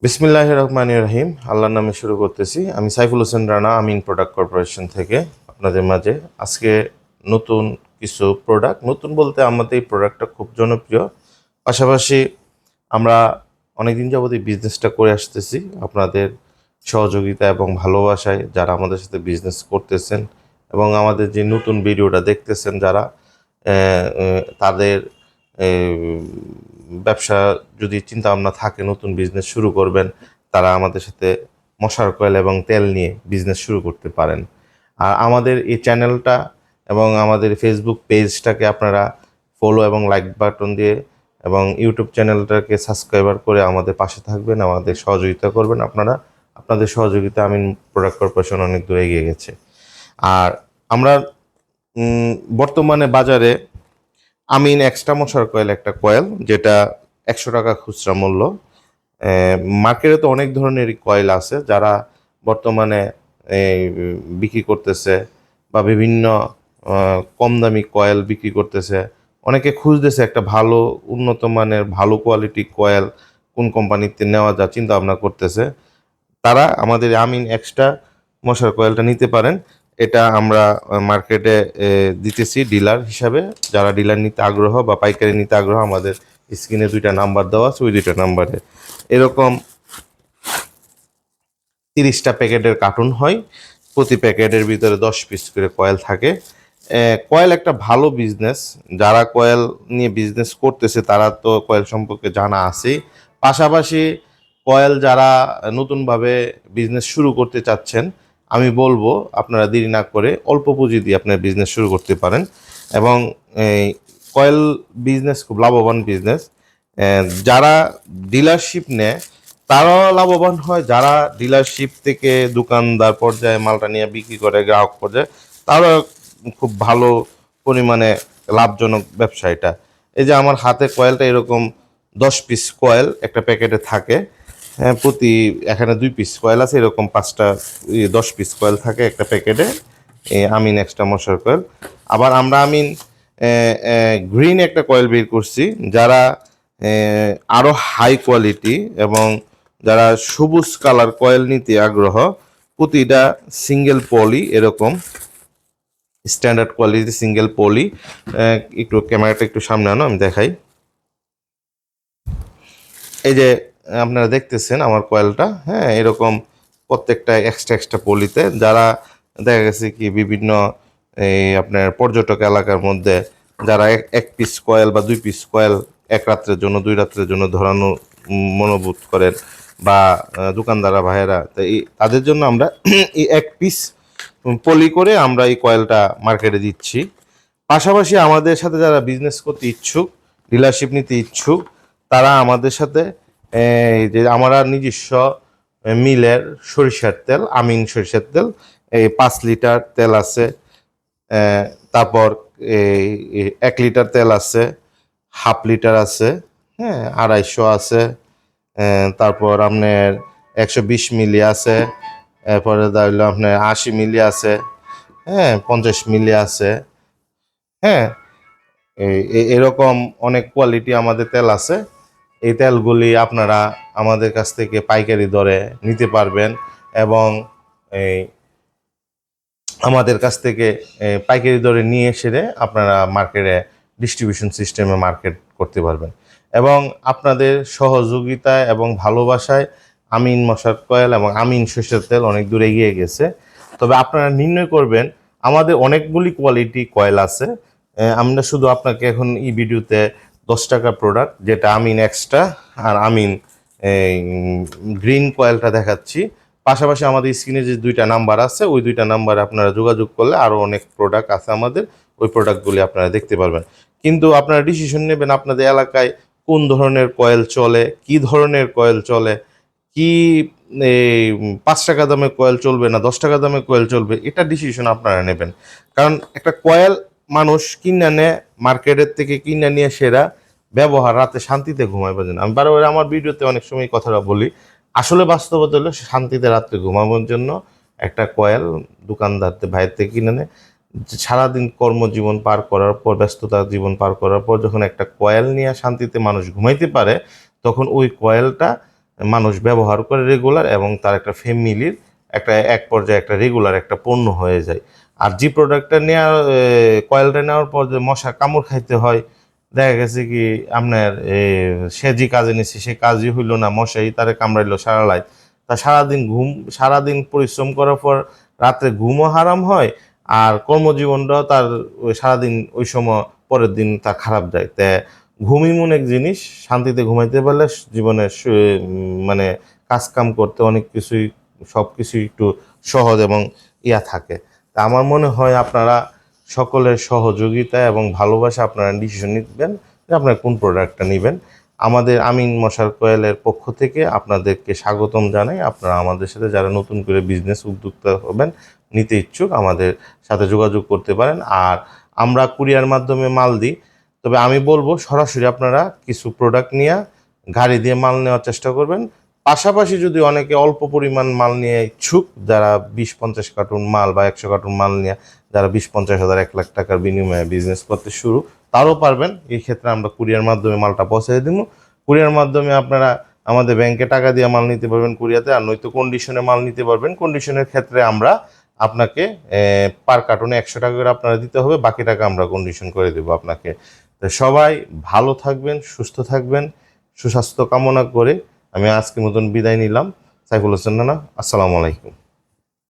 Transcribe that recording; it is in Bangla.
বিসমিল্লাহির রহমানির রহিম। আল্লাহর নামে শুরু করতেছি। আমি সাইফুল হোসেন রানা, আমিন প্রোডাক্ট কর্পোরেশন থেকে আপনাদের মাঝে আজকে নতুন কিছু প্রোডাক্ট, নতুন বলতে আমাদের এই প্রোডাক্টটা খুব জনপ্রিয়। পাশাপাশি আমরা অনেকদিন যাবত এই বিজনেসটা করে আসতেছি আপনাদের সহযোগিতা এবং ভালোবাসায়, যারা আমাদের সাথে বিজনেস করতেছেন এবং আমাদের যে নতুন ভিডিওটা দেখতেছেন যারা, তাদের ব্যবসা যদি চিন্তা ভাবনা থাকে নতুন বিজনেস শুরু করবেন, তারা আমাদের সাথে মশার কয়েল এবং তেল নিয়ে বিজনেস শুরু করতে পারেন। আর আমাদের এই চ্যানেলটা এবং আমাদের ফেসবুক পেজটাকে আপনারা ফলো এবং লাইক বাটন দিয়ে এবং ইউটিউব চ্যানেলটাকে সাবস্ক্রাইবার করে আমাদের পাশে থাকবেন, আমাদের সহযোগিতা করবেন। আপনাদের সহযোগিতা আমিন প্রোডাক্ট কর্পোরেশন অনেক দূরে এগিয়ে গেছে। আর আমরা বর্তমানে বাজারে আমিন এক্সট্রা মশার কয়েল, একটা কয়েল যেটা 100 টাকা খুচরা মূল্য। মার্কেটে তো অনেক ধরনের কয়েল আছে যারা বর্তমানে বিক্রি করতেছে, বা বিভিন্ন কম দামি কয়েল বিক্রি করতেছে। অনেকে খুঁজতেছে একটা ভালো উন্নত মানের ভালো কোয়ালিটি কয়েল কোন কোম্পানিতে নেওয়া যায় চিন্তা ভাবনা করতেছে। তারা আমাদের আমিন এক্সট্রা মশার কয়েলটা নিতে পারেন। এটা আমরা মার্কেটে দিতেছি ডিলার হিসাবে। যারা ডিলার নিতে আগ্রহ বা পাইকারি নিতে আগ্রহ, আমাদের স্ক্রিনে 2টা নাম্বার দেওয়া আছে, ওই 2টা নাম্বারে এরকম 30টা প্যাকেটের কার্টুন হয়। প্রতি প্যাকেটের ভিতরে 10 পিস করে কয়েল থাকে। কয়েল একটা ভালো বিজনেস। যারা কয়েল নিয়ে বিজনেস করতেছে তারা তো কয়েল সম্পর্কে জানা আছেই। পাশাপাশি কয়েল যারা নতুনভাবে বিজনেস শুরু করতে চাচ্ছেন, আমি বলবো আপনারা দেরি না করে অল্প পুঁজি দিয়ে আপনার বিজনেস শুরু করতে পারেন। এবং এই কয়েল বিজনেস খুব লাভবান বিজনেস। যারা ডিলারশিপ নেয় তারাও লাভবান হয়, যারা ডিলারশিপ থেকে দোকানদার পর্যায়ে মালটা নিয়ে বিক্রি করে গ্রাহক পর্যায়ে, তারা খুব ভালো পরিমাণে লাভজনক ব্যবসা এটা। এই যে আমার হাতে কয়েলটা এরকম 10 পিস কয়েল একটা প্যাকেটে থাকে। হ্যাঁ, প্রতি এখানে 2 পিস কয়েল আছে, এরকম 5টা 10 পিস কয়েল থাকে একটা প্যাকেটে। আমিন এক্সট্রা মশার কয়েল। আবার আমরা আমিন গ্রিন একটা কয়েল বের করছি, যারা আরও হাই কোয়ালিটি এবং যারা সবুজ কালার কয়েল নিতে আগ্রহ। প্রতিটা সিঙ্গেল পলি, এরকম স্ট্যান্ডার্ড কোয়ালিটি সিঙ্গেল পলি। একটু ক্যামেরাটা একটু সামনে আনো, আমি দেখাই। এই যে আপনারা দেখতেছেন আমার কয়েলটা, হ্যাঁ, এরকম প্রত্যেকটা এক্সট্রা এক্সট্রা পলিতে। যারা দেখা গেছে কি বিভিন্ন এই আপনার পর্যটক এলাকার মধ্যে যারা এক পিস কয়েল বা 2 পিস কয়েল এক রাত্রের জন্য 2 রাত্রের জন্য ধরানো মনোবোধ করেন, বা দোকানদাররা ভাইয়েরা, তো এই তাদের জন্য আমরা এই এক পিস পলি করে আমরা এই কয়েলটা মার্কেটে দিচ্ছি। পাশাপাশি আমাদের সাথে যারা বিজনেস করতে ইচ্ছুক, ডিলারশিপ নিতে ইচ্ছুক, তারা আমাদের সাথে যে আমরা নিজস্ব মিলের সরিষার তেল, আমিন সরিষার তেল, এই 5 লিটার তেল আছে। তারপর এই 1 লিটার তেল আছে, হাফ লিটার আছে, হ্যাঁ, 250 আছে। তারপর আপনার 120 মিলি আছে। এরপরে ধরলো আপনার 80 মিলি আছে, হ্যাঁ, 50 মিলি আছে, হ্যাঁ। এরকম অনেক কোয়ালিটি আমাদের তেল আছে। এই তেলগুলি আপনারা আমাদের কাছ থেকে পাইকারি দরে নিতে পারবেন এবং এই আমাদের কাছ থেকে পাইকারি দরে নিয়ে এসে আপনারা মার্কেটে ডিস্ট্রিবিউশন সিস্টেমে মার্কেট করতে পারবেন। এবং আপনাদের সহযোগিতায় এবং ভালোবাসায় আমিন মশার কয়েল এবং আমিন সরিষার তেল অনেক দূর এগিয়ে গেছে। তবে আপনারা নির্ণয় করবেন, আমাদের অনেকগুলি কোয়ালিটি কয়েল আছে। আমরা শুধু আপনাকে এখন এই ভিডিওতে 10 টাকার প্রোডাক্ট যেটা আমিন এক্সট্রা আর আমিন গ্রিন কয়েলটা দেখাচ্ছি। পাশাপাশি আমাদের স্ক্রিনে যে 2টা নাম্বার আছে, ওই 2টা নাম্বারে আপনারা যোগাযোগ করলে আরও অনেক প্রোডাক্ট আছে আমাদের, ওই প্রোডাক্টগুলি আপনারা দেখতে পারবেন। কিন্তু আপনারা ডিসিশন নেবেন আপনাদের এলাকায় কোন ধরনের কয়েল চলে, কি ধরনের কয়েল চলে, কি এই 5 টাকা দামে কয়েল চলবে না 10 টাকা দামে কয়েল চলবে, এটা ডিসিশন আপনারা নেবেন। কারণ একটা কয়েল মানুষ কিনে নেয় মার্কেটের থেকে, কিনে নিয়ে সেরা ব্যবহার রাতে শান্তিতে ঘুমাইবার জন্য। আমি বারবার আমার ভিডিওতে অনেক সময় কথাটা বলি, আসলে বাস্তবতা হলো শান্তিতে রাত্রে ঘুমানোর জন্য একটা কয়েল দোকানদারদের ভাইয়ের থেকে কিনে নেয়। সারাদিন কর্মজীবন পার করার পর, ব্যস্ততার জীবন পার করার পর যখন একটা কয়েল নিয়ে শান্তিতে মানুষ ঘুমাইতে পারে, তখন ওই কয়েলটা মানুষ ব্যবহার করে রেগুলার, এবং তার একটা ফ্যামিলির একটা এক পর্যায়ে একটা রেগুলার একটা পণ্য হয়ে যায়। আর যে প্রোডাক্টটা নেওয়ার কয়েলটা নেওয়ার পর যে মশা কামড় খাইতে হয়, দেখা গেছে কি আপনার সে যে কাজে নিচ্ছে সে কাজই হইল না, মশাই তারে কামড়াইলো সারা রাত, তা সারাদিন পরিশ্রম করার পর রাত্রে ঘুমও হারাম হয়, আর কর্মজীবনটাও তার সারাদিন ওই সময় পরের দিন তার খারাপ যায়। তা ঘুম এমন এক জিনিস, শান্তিতে ঘুমাইতে পারলে জীবনে মানে কাজ কাম করতে অনেক কিছুই, সব কিছুই একটু সহজ এবং থাকে। তা আমার মনে হয় আপনারা সকলের সহযোগিতা এবং ভালোবাসা আপনারা ডিসিশন নিবেন যে আপনারা কোন প্রোডাক্টটা নেবেন। আমাদের আমিন মশার কোয়েলের পক্ষ থেকে আপনাদেরকে স্বাগতম জানাই। আপনারা আমাদের সাথে যারা নতুন করে বিজনেস উদ্যোক্তা হবেন, নিতে ইচ্ছুক, আমাদের সাথে যোগাযোগ করতে পারেন। আর আমরা কুরিয়ার মাধ্যমে মাল দিই, তবে আমি বলবো সরাসরি আপনারা কিছু প্রোডাক্ট নিয়ে গাড়ি দিয়ে মাল নেওয়ার চেষ্টা করবেন। পাশাপাশি যদি অনেকে অল্প পরিমাণ মাল নিয়ে ইচ্ছুক, যারা 20-50 কার্টুন মাল বা 100 কার্টুন মাল নিয়ে যারা 20-50 হাজার 1 লাখ টাকার বিনিময়ে বিজনেস করতে শুরু, তারও পারবেন। এই ক্ষেত্রে আমরা কুরিয়ার মাধ্যমে মালটা পৌঁছে দিব। কুরিয়ার মাধ্যমে আপনারা আমাদের ব্যাংকে টাকা দিয়ে মাল নিতে পারবেন কুরিয়াতে, আর নয়তো কন্ডিশনে মাল নিতে পারবেন। কন্ডিশনের ক্ষেত্রে আমরা আপনাকে পার কার্টুনে 100 টাকা করে আপনারা দিতে হবে, বাকি টাকা আমরা কন্ডিশন করে দেবো আপনাকে। তো সবাই ভালো থাকবেন, সুস্থ থাকবেন, সুস্বাস্থ্য কামনা করে আমি আজকের মতন বিদায় নিলাম। সাইফুল হোসেন নানা, আসসালামু আলাইকুম।